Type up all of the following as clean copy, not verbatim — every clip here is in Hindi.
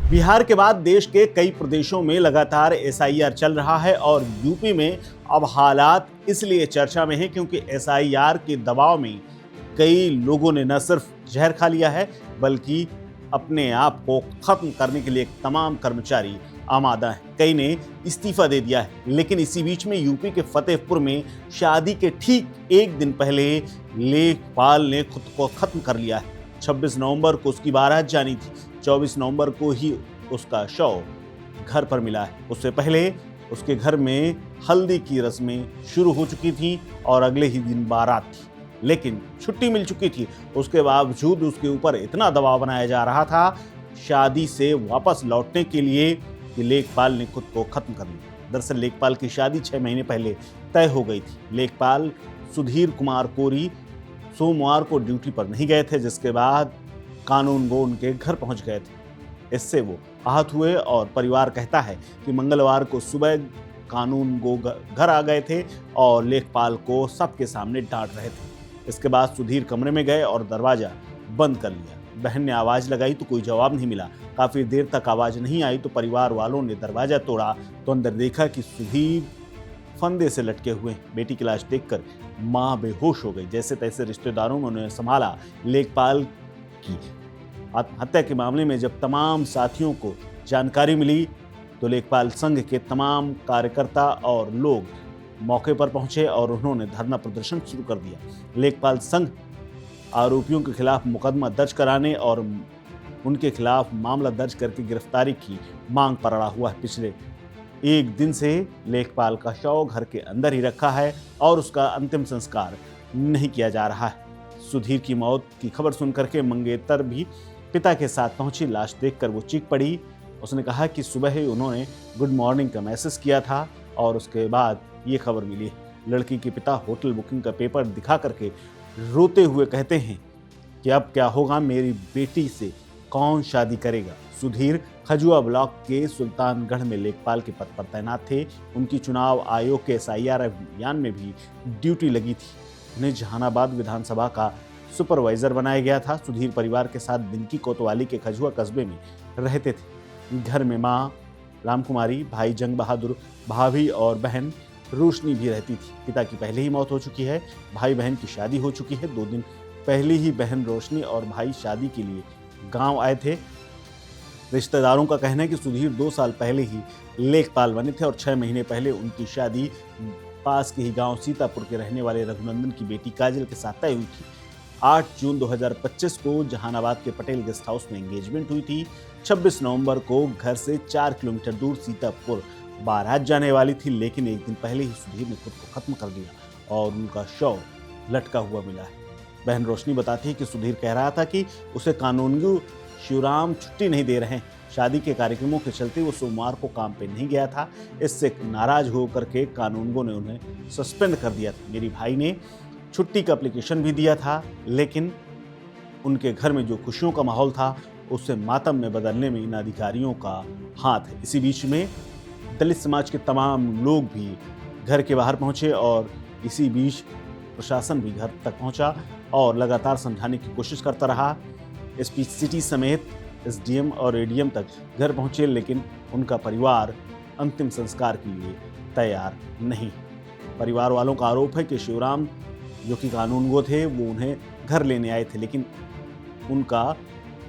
बिहार के बाद देश के कई प्रदेशों में लगातार एसआईआर चल रहा है और यूपी में अब हालात इसलिए चर्चा में हैं क्योंकि एसआईआर के दबाव में कई लोगों ने न सिर्फ जहर खा लिया है बल्कि अपने आप को खत्म करने के लिए तमाम कर्मचारी आमादा हैं। कई ने इस्तीफा दे दिया है। लेकिन इसी बीच में यूपी के फतेहपुर में शादी के ठीक एक दिन पहले लेखपाल ने खुद को खत्म कर लिया है। 26 नवंबर को उसकी बारात जानी थी। 24 नवंबर को ही उसका शव घर पर मिला है। उससे पहले उसके घर में हल्दी की रस्में शुरू हो चुकी थी और अगले ही दिन बारात थी, लेकिन छुट्टी मिल चुकी थी। उसके बावजूद उसके ऊपर इतना दबाव बनाया जा रहा था शादी से वापस लौटने के लिए कि लेखपाल ने खुद को खत्म कर लिया। दरअसल लेखपाल की शादी 6 महीने पहले तय हो गई थी। लेखपाल सुधीर कुमार कोरी सोमवार को ड्यूटी पर नहीं गए थे, जिसके बाद कानून गो उनके घर पहुंच गए थे। इससे वो आहत हुए और परिवार कहता है कि मंगलवार को सुबह कानून गो घर आ गए थे और लेखपाल को सबके सामने डांट रहे थे। इसके बाद सुधीर कमरे में गए और दरवाजा बंद कर लिया। बहन ने आवाज लगाई तो कोई जवाब नहीं मिला। काफी देर तक आवाज नहीं आई तो परिवार वालों ने दरवाजा तोड़ा तो अंदर देखा कि सुधीर फंदे से लटके हुए। बेटी की लाश देखकर मां बेहोश हो गई। जैसे तैसे रिश्तेदारों ने उन्हें संभाला। लेखपाल की आत्महत्या के मामले में जब तमाम साथियों को जानकारी मिली तो लेखपाल संघ के तमाम कार्यकर्ता और लोग मौके पर पहुंचे और उन्होंने धरना प्रदर्शन शुरू कर दिया। लेखपाल संघ आरोपियों के खिलाफ मुकदमा दर्ज कराने और उनके खिलाफ मामला दर्ज करके गिरफ्तारी की मांग पर अड़ा हुआ है। पिछले एक दिन से लेखपाल का शव घर के अंदर ही रखा है और उसका अंतिम संस्कार नहीं किया जा रहा है। सुधीर की मौत की खबर सुनकर के मंगेतर भी पिता के साथ पहुंची। लाश देखकर वो चीख पड़ी। उसने कहा कि सुबह ही उन्होंने गुड मॉर्निंग का मैसेज किया था और उसके बाद ये खबर मिली। लड़की के पिता होटल बुकिंग का पेपर दिखा करके रोते हुए कहते हैं कि अब क्या होगा, मेरी बेटी से कौन शादी करेगा। सुधीर खजुआ ब्लॉक के सुल्तानगढ़ में लेखपाल के पद पर तैनात थे। उनकी चुनाव आयोग के एसआईआर अभियान में भी ड्यूटी लगी थी। उन्हें जहानाबाद विधानसभा का सुपरवाइजर बनाया गया था। सुधीर परिवार के साथ बिनकी कोतवाली के खजुआ कस्बे में रहते थे। घर में मां रामकुमारी, भाई जंग बहादुर, भाभी और बहन रोशनी भी रहती थी। पिता की पहले ही मौत हो चुकी है। भाई बहन की शादी हो चुकी है। 2 दिन पहले ही बहन रोशनी और भाई शादी के लिए गांव आए थे। रिश्तेदारों का कहना है कि सुधीर 2 साल पहले ही लेखपाल बने थे और 6 महीने पहले उनकी शादी पास के ही गांव सीतापुर के रहने वाले रघुनंदन की बेटी काजल के साथ तय हुई थी। 8 जून 2025 को जहानाबाद के पटेल गेस्ट हाउस में एंगेजमेंट हुई थी। 26 नवंबर को घर से 4 किलोमीटर दूर सीतापुर बारात जाने वाली थी, लेकिन एक दिन पहले ही सुधीर ने खुद को खत्म कर दिया और उनका शव लटका हुआ मिला है। बहन रोशनी बताती है कि सुधीर कह रहा था कि उसे कानूनगो शिवराम छुट्टी नहीं दे रहे हैं। शादी के कार्यक्रमों के चलते वो सोमवार को काम पे नहीं गया था। इससे नाराज होकर के कानूनगो ने उन्हें सस्पेंड कर दिया था। मेरी भाई ने छुट्टी का एप्लीकेशन भी दिया था, लेकिन उनके घर में जो खुशियों का माहौल था उसे मातम में बदलने में इन अधिकारियों का हाथ है। इसी बीच में दलित समाज के तमाम लोग भी घर के बाहर पहुंचे और इसी बीच प्रशासन भी घर तक पहुंचा और लगातार समझाने की कोशिश करता रहा। एसपी सिटी समेत एसडीएम और एडीएम तक घर पहुंचे, लेकिन उनका परिवार अंतिम संस्कार के लिए तैयार नहीं। परिवार वालों का आरोप है कि शिवराम जो कि कानूनगो थे वो उन्हें घर लेने आए थे, लेकिन उनका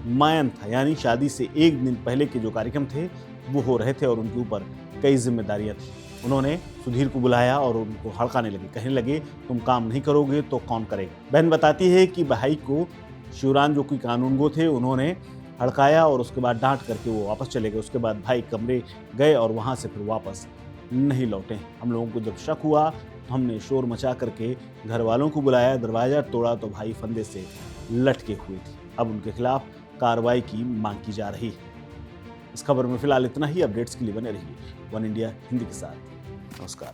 मायन था, यानी शादी से एक दिन पहले के जो कार्यक्रम थे वो हो रहे थे और उनके ऊपर कई जिम्मेदारियां थी। उन्होंने सुधीर को बुलाया और उनको हड़काने लगे। कहने लगे तुम काम नहीं करोगे तो कौन करेगा। बहन बताती है कि भाई को शिवराम जो कि कानूनगो थे उन्होंने हड़काया और उसके बाद डांट करके वो वापस चले गए। उसके बाद भाई कमरे गए और वहाँ से फिर वापस नहीं लौटे। हम लोगों को जब शक हुआ तो हमने शोर मचा करके घर वालों को बुलाया। दरवाज़ा तोड़ा तो भाई फंदे से लटके हुए थे। अब उनके खिलाफ कार्रवाई की मांग की जा रही है। इस खबर में फिलहाल इतना ही। अपडेट्स के लिए बने रहिए वन इंडिया हिंदी के साथ। नमस्कार।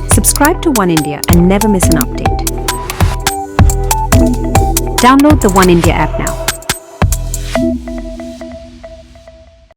Subscribe to One India and never miss an update. Download the One India app now.